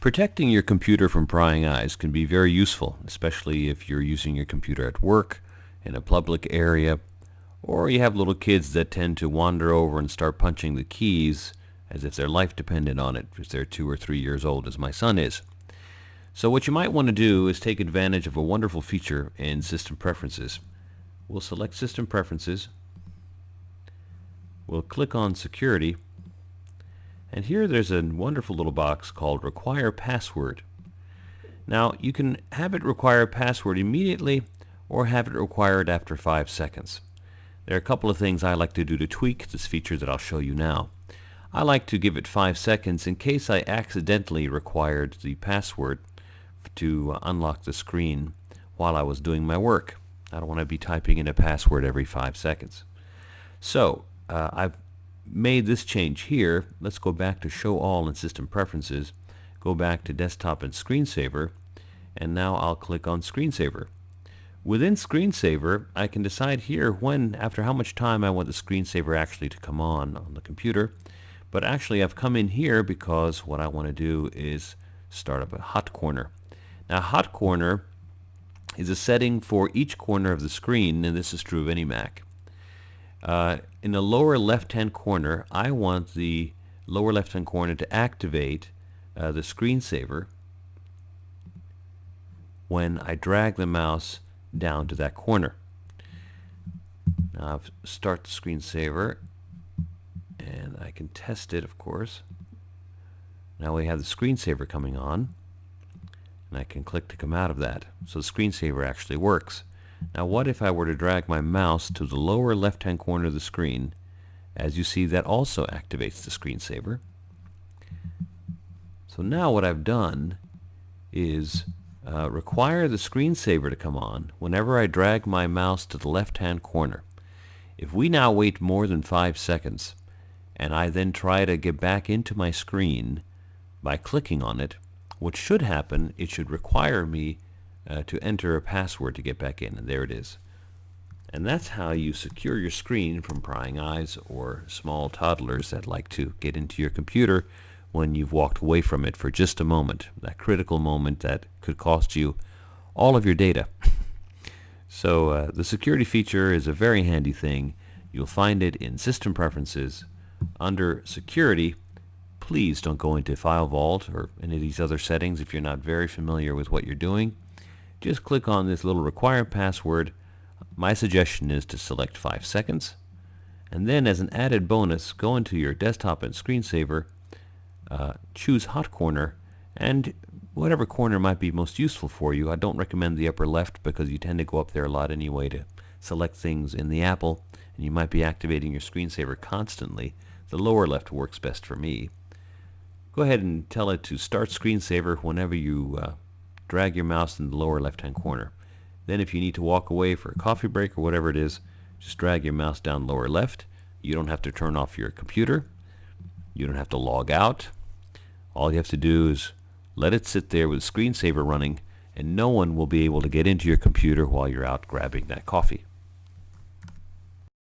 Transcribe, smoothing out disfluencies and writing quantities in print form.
Protecting your computer from prying eyes can be very useful, especially if you're using your computer at work, in a public area, or you have little kids that tend to wander over and start punching the keys as if their life depended on it, if they're 2 or 3 years old, as my son is. So what you might want to do is take advantage of a wonderful feature in System Preferences. We'll select System Preferences, we'll click on Security, and here there's a wonderful little box called Require Password. Now you can have it require password immediately or have it required after 5 seconds. There are a couple of things I like to do to tweak this feature that I'll show you now. I like to give it 5 seconds in case I accidentally required the password to unlock the screen while I was doing my work. I don't want to be typing in a password every 5 seconds. So I've made this change here. Let's go back to Show All in System Preferences, go back to Desktop and Screensaver, and now I'll click on Screensaver. Within Screensaver, I can decide here when, after how much time I want the screensaver actually to come on the computer. But actually I've come in here because what I want to do is start up a hot corner. Now hot corner is a setting for each corner of the screen, and this is true of any Mac. In the lower left hand corner, I want the lower left hand corner to activate the screensaver when I drag the mouse down to that corner. Now I'll start the screensaver and I can test it, of course. Now we have the screensaver coming on, and I can click to come out of that. So the screensaver actually works. Now what if I were to drag my mouse to the lower left hand corner of the screen? As you see, that also activates the screensaver. So now what I've done is require the screensaver to come on whenever I drag my mouse to the left hand corner. If we now wait more than 5 seconds and I then try to get back into my screen by clicking on it, what should happen, it should require me to enter a password to get back in, and there it is. And that's how you secure your screen from prying eyes or small toddlers that like to get into your computer when you've walked away from it for just a moment, that critical moment that could cost you all of your data. So the security feature is a very handy thing. You'll find it in System Preferences under Security. Please don't go into File Vault or any of these other settings if you're not very familiar with what you're doing. Just click on this little Require Password. My suggestion is to select 5 seconds, and then as an added bonus, go into your desktop and screensaver, choose Hot Corner, and whatever corner might be most useful for you. I don't recommend the upper left because you tend to go up there a lot anyway to select things in the Apple, and you might be activating your screensaver constantly. The lower left works best for me. Go ahead and tell it to start screensaver whenever you drag your mouse in the lower left hand corner. Then if you need to walk away for a coffee break or whatever it is, just drag your mouse down lower left. You don't have to turn off your computer. You don't have to log out. All you have to do is let it sit there with the screensaver running, and no one will be able to get into your computer while you're out grabbing that coffee.